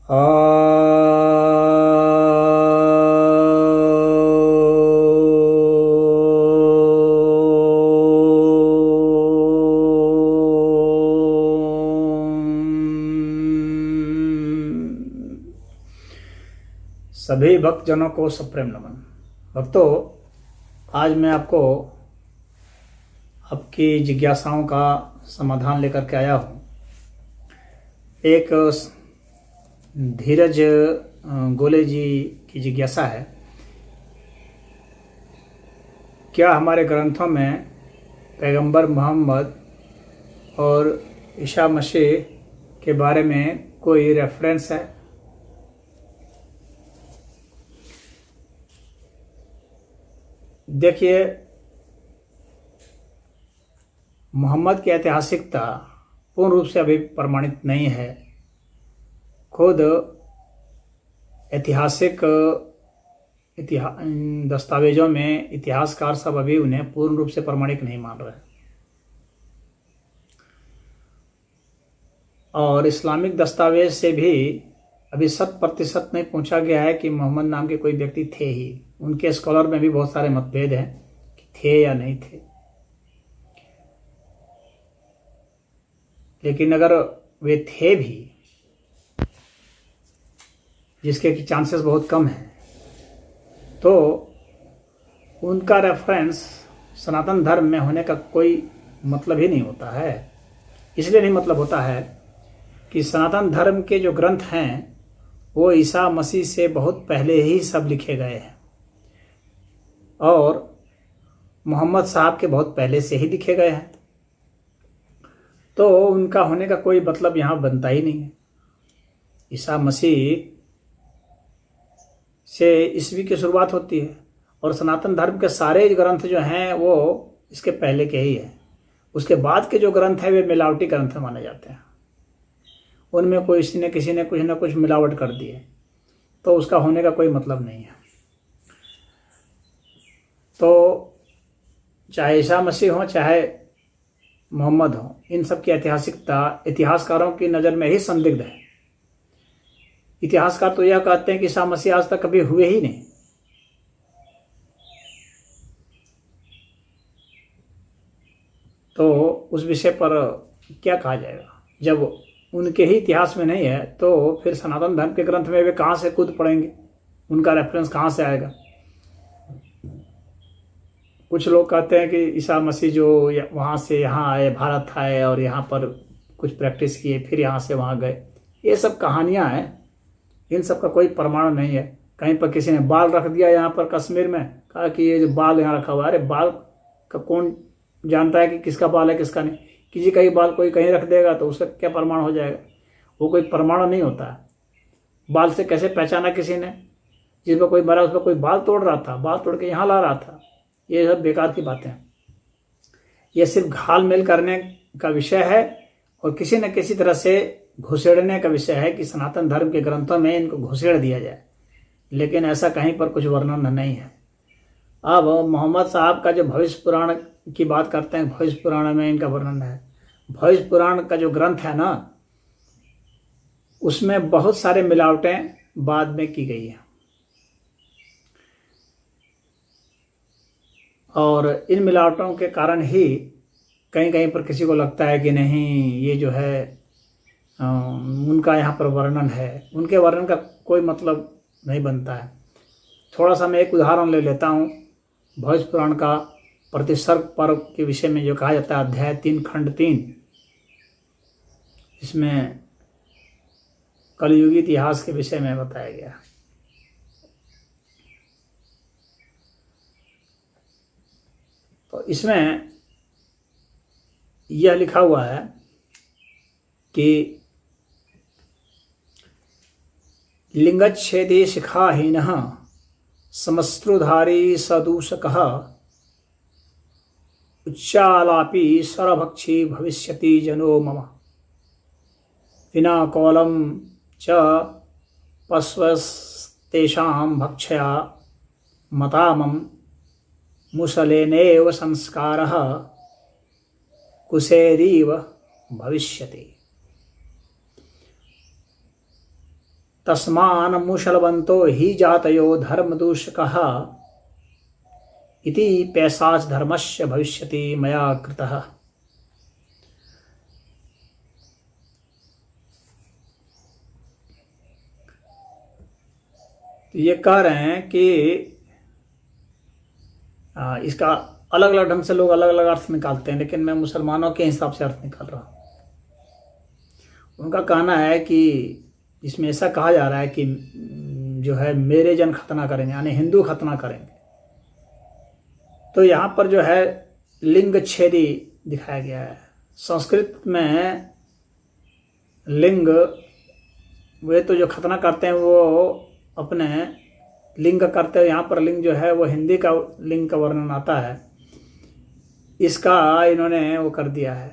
सभी भक्तजनों को सप्रेम नमन। भक्तों, आज मैं आपको आपकी जिज्ञासाओं का समाधान लेकर के आया हूँ। एक धीरज गोले जी की जिज्ञासा है, क्या हमारे ग्रंथों में पैगंबर मोहम्मद और ईसा मसीह के बारे में कोई रेफरेंस है? देखिए, मोहम्मद की ऐतिहासिकता पूर्ण रूप से अभी प्रमाणित नहीं है। खुद ऐतिहासिक दस्तावेजों में इतिहासकार सब अभी उन्हें पूर्ण रूप से प्रमाणिक नहीं मान रहे। और इस्लामिक दस्तावेज से भी अभी 100% नहीं पूछा गया है कि मोहम्मद नाम के कोई व्यक्ति थे ही। उनके स्कॉलर में भी बहुत सारे मतभेद हैं कि थे या नहीं थे। लेकिन अगर वे थे भी, जिसके कि चांसेस बहुत कम हैं, तो उनका रेफरेंस सनातन धर्म में होने का कोई मतलब ही नहीं होता है। इसलिए नहीं मतलब होता है कि सनातन धर्म के जो ग्रंथ हैं वो ईसा मसीह से बहुत पहले ही सब लिखे गए हैं और मोहम्मद साहब के बहुत पहले से ही लिखे गए हैं। तो उनका होने का कोई मतलब यहाँ बनता ही नहीं है। ईसा मसीह से ईस्वी की शुरुआत होती है और सनातन धर्म के सारे ग्रंथ जो हैं वो इसके पहले के ही हैं। उसके बाद के जो ग्रंथ हैं वे मिलावटी ग्रंथ माने जाते हैं। उनमें किसी ने कुछ ना कुछ मिलावट कर दी है, तो उसका होने का कोई मतलब नहीं है। तो चाहे ईसा मसीह हो चाहे मोहम्मद हो, इन सब की ऐतिहासिकता इतिहासकारों की नज़र में ही संदिग्ध है। इतिहासकार तो यह कहते हैं कि ईसा मसीह आज तक कभी हुए ही नहीं। तो उस विषय पर क्या कहा जाएगा? जब उनके ही इतिहास में नहीं है तो फिर सनातन धर्म के ग्रंथ में वे कहाँ से कूद पड़ेंगे? उनका रेफरेंस कहाँ से आएगा? कुछ लोग कहते हैं कि ईसा मसीह जो वहाँ से यहाँ आए, भारत आए और यहाँ पर कुछ प्रैक्टिस किए, फिर यहाँ से वहाँ गए। ये सब कहानियाँ हैं, इन सब का कोई प्रमाण नहीं है। कहीं पर किसी ने बाल रख दिया यहाँ पर कश्मीर में, कहा कि ये जो बाल यहाँ रखा हुआ है, अरे बाल का कौन जानता है कि किसका बाल है किसका नहीं? किसी का ही बाल कोई कहीं रख देगा तो उसका क्या प्रमाण हो जाएगा? वो कोई प्रमाण नहीं होता है। बाल से कैसे पहचाना किसी ने? जिस पर कोई मरा उस पर कोई बाल तोड़ रहा था, बाल तोड़ के यहाँ ला रहा था। ये सब बेकार की बातें हैं। ये सिर्फ घाल मेल करने का विषय है और किसी न किसी तरह से घुसेड़ने का विषय है कि सनातन धर्म के ग्रंथों में इनको घुसेड़ दिया जाए, लेकिन ऐसा कहीं पर कुछ वर्णन नहीं है। अब मोहम्मद साहब का जो भविष्य पुराण की बात करते हैं, भविष्य पुराण में इनका वर्णन है। भविष्य पुराण का जो ग्रंथ है ना, उसमें बहुत सारे मिलावटें बाद में की गई हैं और इन मिलावटों के कारण ही कहीं कहीं पर किसी को लगता है कि नहीं, ये जो है उनका यहाँ पर वर्णन है। उनके वर्णन का कोई मतलब नहीं बनता है। थोड़ा सा मैं एक उदाहरण ले लेता हूँ। भविष्य पुराण का प्रतिसर्ग पर्व के विषय में जो कहा जाता है, अध्याय 3 खंड 3, इसमें कलयुगी इतिहास के विषय में बताया गया। तो इसमें यह लिखा हुआ है कि लिंगच्छेदे शिखाहीनः समस्त्रुधारी सदूषकः उच्चालापी सरभक्षी भविष्यति जनो मम विना कौलं च पश्वस्तेषां भक्षया मतामं मुसलेनेव संस्कारः कुसेरीव भविष्यति। तस्मान मुशलवंतो ही जातयो धर्मदूषकः इति पैसाच धर्मस्य भविष्यति मया कृतः। तो ये कह रहे हैं कि इसका अलग अलग ढंग से लोग अलग अलग अर्थ निकालते हैं, लेकिन मैं मुसलमानों के हिसाब से अर्थ निकाल रहा हूँ। उनका कहना है कि इसमें ऐसा कहा जा रहा है कि जो है मेरे जन खतना करेंगे, यानी हिंदू खतना करेंगे। तो यहाँ पर जो है लिंग छेदी दिखाया गया है। संस्कृत में लिंग, वे तो जो खतना करते हैं वो अपने लिंग करते हैं। यहाँ पर लिंग जो है वो हिंदी का लिंग का वर्णन आता है, इसका इन्होंने वो कर दिया है।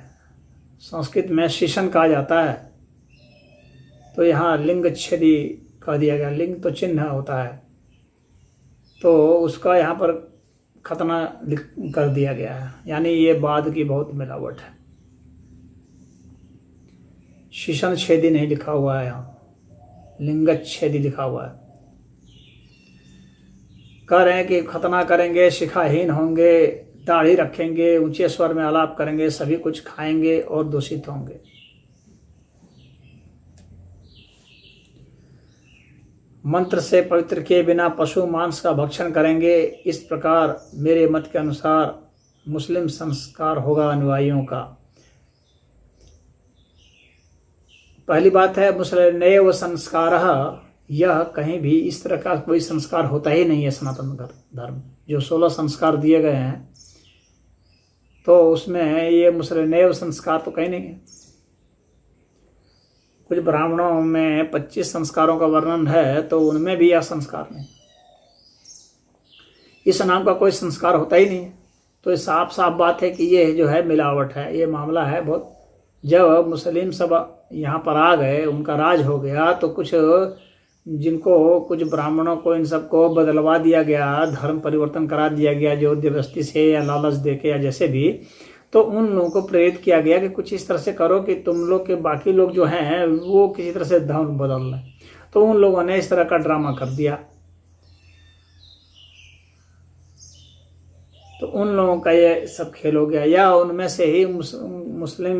संस्कृत में शीशन कहा जाता है, तो यहाँ लिंग छेदी कह दिया गया। लिंग तो चिन्ह होता है, तो उसका यहाँ पर खतना कर दिया गया है, यानी ये बाद की बहुत मिलावट है। शीशन छेदी नहीं लिखा हुआ है, यहाँ लिंग छेदी लिखा हुआ है। कह रहे हैं कि खतना करेंगे, शिखाहीन होंगे, दाढ़ी रखेंगे, ऊंचे स्वर में आलाप करेंगे, सभी कुछ खाएंगे और दूषित होंगे। मंत्र से पवित्र किए बिना पशु मांस का भक्षण करेंगे। इस प्रकार मेरे मत के अनुसार मुस्लिम संस्कार होगा अनुयायियों का। पहली बात है मुस्लिमेव संस्कारः, यह कहीं भी इस तरह का कोई संस्कार होता ही नहीं है। सनातन धर्म जो 16 संस्कार दिए गए हैं, तो उसमें ये मुस्लिमेव संस्कार तो कहीं नहीं है। कुछ ब्राह्मणों में 25 संस्कारों का वर्णन है, तो उनमें भी यह संस्कार नहीं, इस नाम का कोई संस्कार होता ही नहीं है। तो ये साफ साफ बात है कि ये जो है मिलावट है, ये मामला है बहुत। जब मुस्लिम सब यहाँ पर आ गए, उनका राज हो गया, तो कुछ जिनको कुछ ब्राह्मणों को इन सबको बदलवा दिया गया, धर्म परिवर्तन करा दिया गया, जो जबरदस्ती से या लालच देके या जैसे भी, तो उन लोगों को प्रेरित किया गया कि कुछ इस तरह से करो कि तुम लोग के बाकी लोग जो हैं वो किसी तरह से धर्म बदल लें। तो उन लोगों ने इस तरह का ड्रामा कर दिया। तो उन लोगों का ये सब खेल हो गया, या उनमें से ही मुस्लिम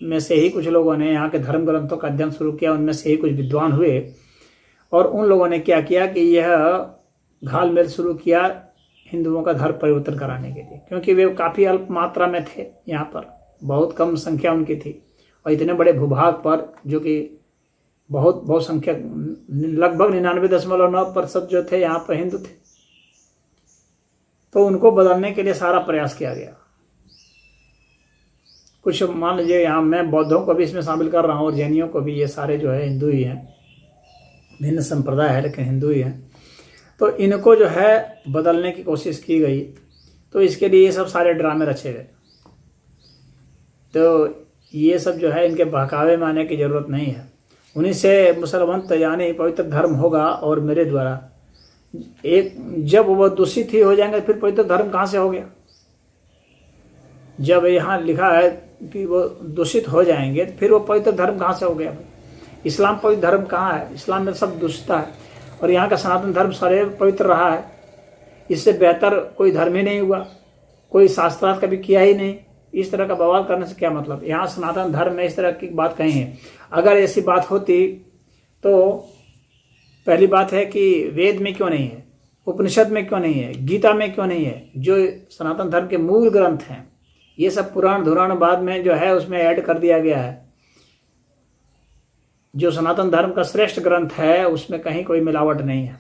में से ही कुछ लोगों ने यहाँ के धर्म ग्रंथों का अध्ययन शुरू किया। उनमें से ही कुछ विद्वान हुए और उन लोगों ने क्या किया कि यह घालमेल शुरू किया हिंदुओं का धर्म परिवर्तन कराने के लिए, क्योंकि वे काफ़ी अल्प मात्रा में थे, यहाँ पर बहुत कम संख्या उनकी थी, और इतने बड़े भूभाग पर जो कि बहुत बहुसंख्यक लगभग 99.9% जो थे यहाँ पर हिंदू थे। तो उनको बदलने के लिए सारा प्रयास किया गया। कुछ मान लीजिए यहाँ मैं बौद्धों को भी इसमें शामिल कर रहा हूँ और जैनियों को भी, ये सारे जो है हिंदू ही हैं, भिन्न संप्रदाय है लेकिन हिंदू ही हैं। तो इनको जो है बदलने की कोशिश की गई, तो इसके लिए ये सब सारे ड्रामे रचे गए। तो ये सब जो है इनके बहकावे में आने की ज़रूरत नहीं है। उन्हीं से मुसलमान यानी पवित्र धर्म होगा, और मेरे द्वारा एक जब वो दूषित ही हो जाएंगे फिर पवित्र धर्म कहाँ से हो गया? जब यहाँ लिखा है कि वो दूषित हो जाएंगे फिर वो पवित्र धर्म कहाँ से हो गया? इस्लाम पवित्र धर्म कहाँ है? इस्लाम में सब दूषित है, और यहाँ का सनातन धर्म सारे पवित्र रहा है। इससे बेहतर कोई धर्म ही नहीं हुआ, कोई शास्त्रार्थ कभी किया ही नहीं। इस तरह का बवाल करने से क्या मतलब? यहाँ सनातन धर्म में इस तरह की बात कहीं है? अगर ऐसी बात होती तो पहली बात है कि वेद में क्यों नहीं है, उपनिषद में क्यों नहीं है, गीता में क्यों नहीं है? जो सनातन धर्म के मूल ग्रंथ हैं, ये सब पुराण धुराण बाद में जो है उसमें ऐड कर दिया गया है। जो सनातन धर्म का श्रेष्ठ ग्रंथ है उसमें कहीं कोई मिलावट नहीं है,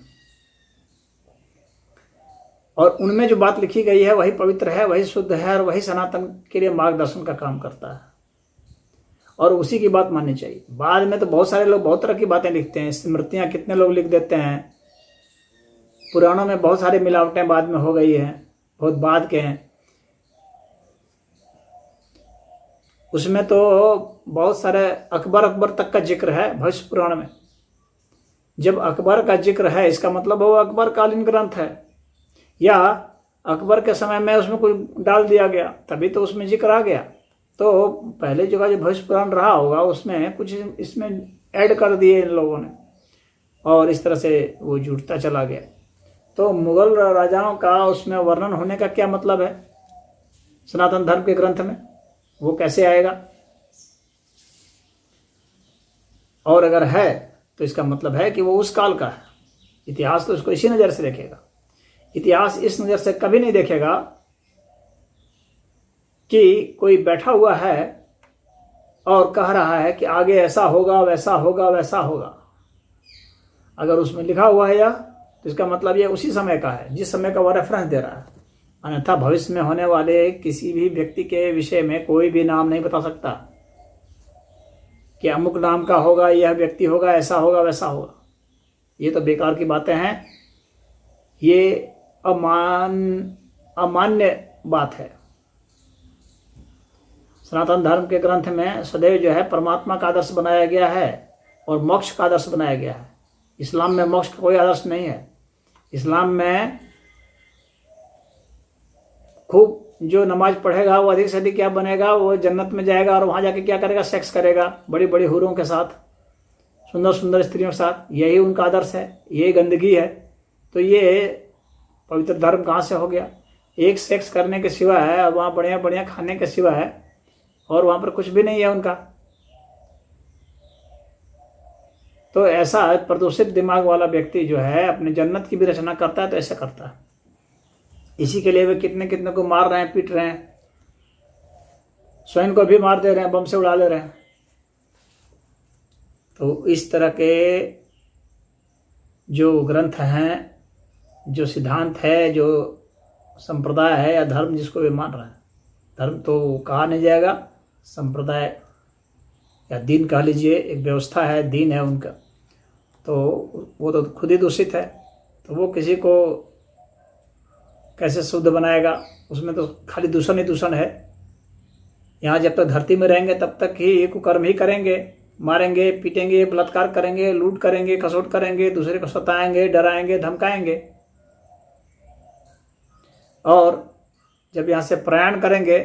और उनमें जो बात लिखी गई है वही पवित्र है, वही शुद्ध है, और वही सनातन के लिए मार्गदर्शन का काम करता है, और उसी की बात माननी चाहिए। बाद में तो बहुत सारे लोग बहुत तरह की बातें लिखते हैं, स्मृतियां कितने लोग लिख देते हैं। पुराणों में बहुत सारी मिलावटें बाद में हो गई हैं, बहुत बाद के हैं। उसमें तो बहुत सारे अकबर तक का जिक्र है भविष्य पुराण में। जब अकबर का जिक्र है इसका मतलब वो अकबर कालीन ग्रंथ है, या अकबर के समय में उसमें कुछ डाल दिया गया तभी तो उसमें जिक्र आ गया। तो पहले जो भविष्य पुराण रहा होगा उसमें कुछ इसमें ऐड कर दिए इन लोगों ने, और इस तरह से वो जुड़ता चला गया। तो मुगल राजाओं का उसमें वर्णन होने का क्या मतलब है सनातन धर्म के ग्रंथ में, वो कैसे आएगा? और अगर है तो इसका मतलब है कि वो उस काल का है। इतिहास तो उसको इसी नज़र से देखेगा। इतिहास इस नज़र से कभी नहीं देखेगा कि कोई बैठा हुआ है और कह रहा है कि आगे ऐसा होगा, वैसा होगा, वैसा होगा। अगर उसमें लिखा हुआ है या तो इसका मतलब ये उसी समय का है, जिस समय का वह रेफरेंस दे रहा है। अन्यथा भविष्य में होने वाले किसी भी व्यक्ति के विषय में कोई भी नाम नहीं बता सकता कि अमुक नाम का होगा, यह व्यक्ति होगा, ऐसा होगा, वैसा होगा। ये तो बेकार की बातें हैं। ये अमान्य बात है। सनातन धर्म के ग्रंथ में सदैव जो है परमात्मा का आदर्श बनाया गया है और मोक्ष का आदर्श बनाया गया है। इस्लाम में मोक्ष का कोई आदर्श नहीं है। इस्लाम में खूब जो नमाज पढ़ेगा वो अधिक से अधिक क्या बनेगा, वो जन्नत में जाएगा और वहाँ जाके क्या करेगा, सेक्स करेगा बड़ी बड़ी हुरों के साथ, सुंदर सुंदर स्त्रियों के साथ। यही उनका आदर्श है, यही गंदगी है। तो ये पवित्र धर्म कहाँ से हो गया? एक सेक्स करने के सिवा है और वहाँ बढ़िया बढ़िया खाने के सिवा है और वहाँ पर कुछ भी नहीं है उनका। तो ऐसा प्रदूषित दिमाग वाला व्यक्ति जो है अपने जन्नत की भी रचना करता है तो ऐसा करता है। इसी के लिए वे कितने कितने को मार रहे हैं, पीट रहे हैं, स्वयं को भी मार दे रहे हैं, बम से उड़ा ले रहे हैं। तो इस तरह के जो ग्रंथ हैं, जो सिद्धांत है, जो संप्रदाय है या धर्म जिसको वे मान रहे हैं, धर्म तो कहा नहीं जाएगा, संप्रदाय या दीन कह लीजिए, एक व्यवस्था है, दीन है उनका, तो वो तो खुद ही दूषित है। तो वो किसी को कैसे शुद्ध बनाएगा? उसमें तो खाली दूषण ही दूषण है। यहाँ जब तक धरती में रहेंगे तब तक ही कुकर्म ही करेंगे, मारेंगे, पीटेंगे, बलात्कार करेंगे, लूट करेंगे, कसौट करेंगे, दूसरे को सताएंगे, डराएंगे, धमकाएंगे। और जब यहाँ से प्रयाण करेंगे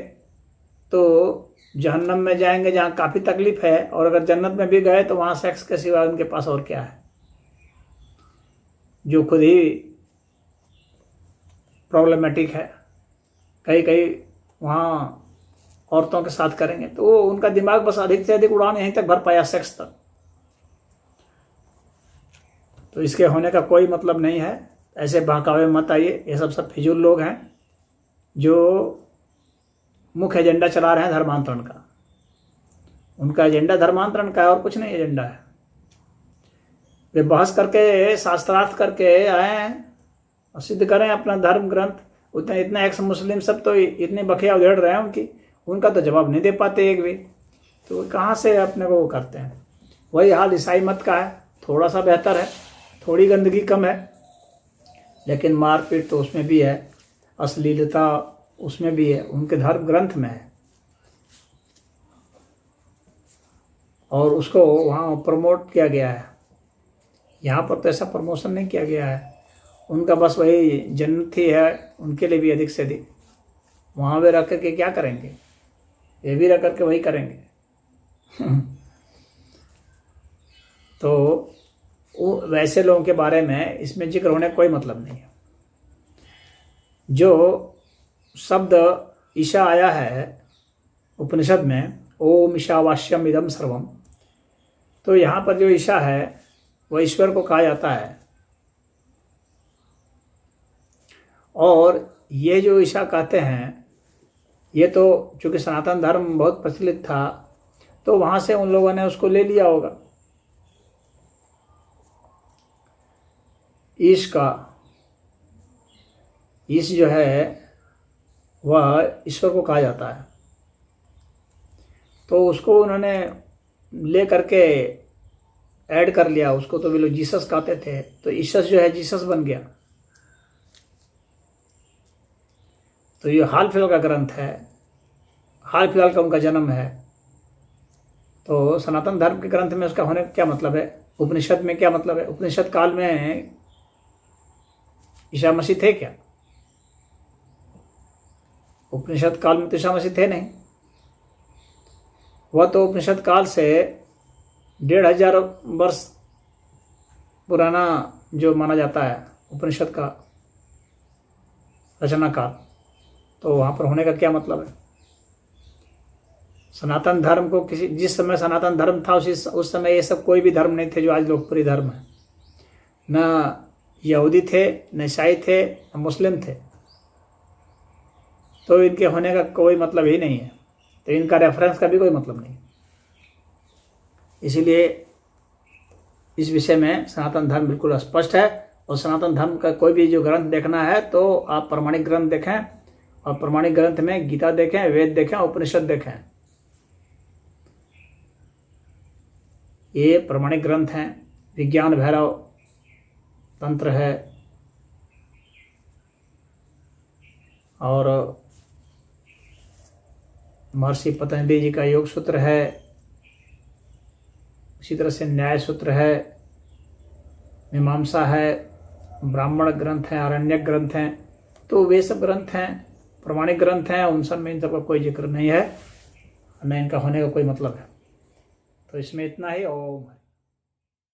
तो जहन्नम में जाएंगे जहाँ काफ़ी तकलीफ है, और अगर जन्नत में भी गए तो वहाँ सेक्स के सिवा उनके पास और क्या है, जो खुद ही प्रॉब्लमेटिक है। कई कई वहाँ औरतों के साथ करेंगे तो वो उनका दिमाग बस अधिक से अधिक उड़ान यहीं तक भर पाया, सेक्स तक। तो इसके होने का कोई मतलब नहीं है। ऐसे बहकावे मत आइए। ये सब फिजूल लोग हैं जो मुख्य एजेंडा चला रहे हैं धर्मांतरण का। उनका एजेंडा धर्मांतरण का है और कुछ नहीं एजेंडा है। वे बहस करके, शास्त्रार्थ करके आए हैं और सिद्ध करें अपना धर्म ग्रंथ। उतने इतने एक्स मुस्लिम सब तो इतनी बखिया उधेड़ रहे हैं उनका तो जवाब नहीं दे पाते एक भी। तो कहाँ से अपने को वो करते हैं? वही हाल ईसाई मत का है, थोड़ा सा बेहतर है, थोड़ी गंदगी कम है, लेकिन मारपीट तो उसमें भी है, अश्लीलता उसमें भी है, उनके धर्म ग्रंथ में है। और उसको वहाँ प्रमोट किया गया है। यहाँ पर तो ऐसा प्रमोशन नहीं किया गया है। उनका बस वही जन्नत ही है, उनके लिए भी अधिक से अधिक। वहाँ वे रख करके क्या करेंगे? ये भी रख करके वही करेंगे। तो वैसे लोगों के बारे में इसमें जिक्र होने का कोई मतलब नहीं है। जो शब्द ईशा आया है उपनिषद में, ओम ईशावास्यम इदम सर्वम, तो यहाँ पर जो ईशा है वह ईश्वर को कहा जाता है। और ये जो ईशा कहते हैं, ये तो चूँकि सनातन धर्म बहुत प्रचलित था तो वहाँ से उन लोगों ने उसको ले लिया होगा। ईश जो है वह ईश्वर को कहा जाता है, तो उसको उन्होंने ले करके ऐड कर लिया उसको। तो वे लोग जीसस कहते थे, तो ईसस जो है जीसस बन गया। तो ये हाल फिलहाल का ग्रंथ है, हाल फिलहाल का उनका जन्म है। तो सनातन धर्म के ग्रंथ में उसका होने का क्या मतलब है? उपनिषद में क्या मतलब है? उपनिषद काल में ईसा मसीह थे क्या? उपनिषद काल में तो ईसा मसीह थे नहीं। वह तो उपनिषद काल से 1500 वर्ष पुराना जो माना जाता है उपनिषद का रचनाकार, तो वहाँ पर होने का क्या मतलब है? सनातन धर्म को जिस समय सनातन धर्म था उस समय ये सब कोई भी धर्म नहीं थे जो आज लोकप्रिय धर्म है। न यहूदी थे, न ईसाई थे, न मुस्लिम थे, तो इनके होने का कोई मतलब ही नहीं है, तो इनका रेफरेंस का भी कोई मतलब नहीं। इसीलिए इस विषय में सनातन धर्म बिल्कुल स्पष्ट है। और सनातन धर्म का कोई भी जो ग्रंथ देखना है तो आप प्रमाणिक ग्रंथ देखें, और प्रमाणिक ग्रंथ में गीता देखें, वेद देखें, उपनिषद देखें। ये प्रमाणिक ग्रंथ हैं। विज्ञान भैरव तंत्र है, और महर्षि पतंजलि जी का योग सूत्र है, उसी तरह से न्याय सूत्र है, मीमांसा है, ब्राह्मण ग्रंथ हैं, आरण्यक ग्रंथ हैं। तो वे सब ग्रंथ हैं, प्रमाणिक ग्रंथ हैं, उन सब में इन सबका कोई जिक्र नहीं है, न इनका होने का कोई मतलब है। तो इसमें इतना ही। ओम।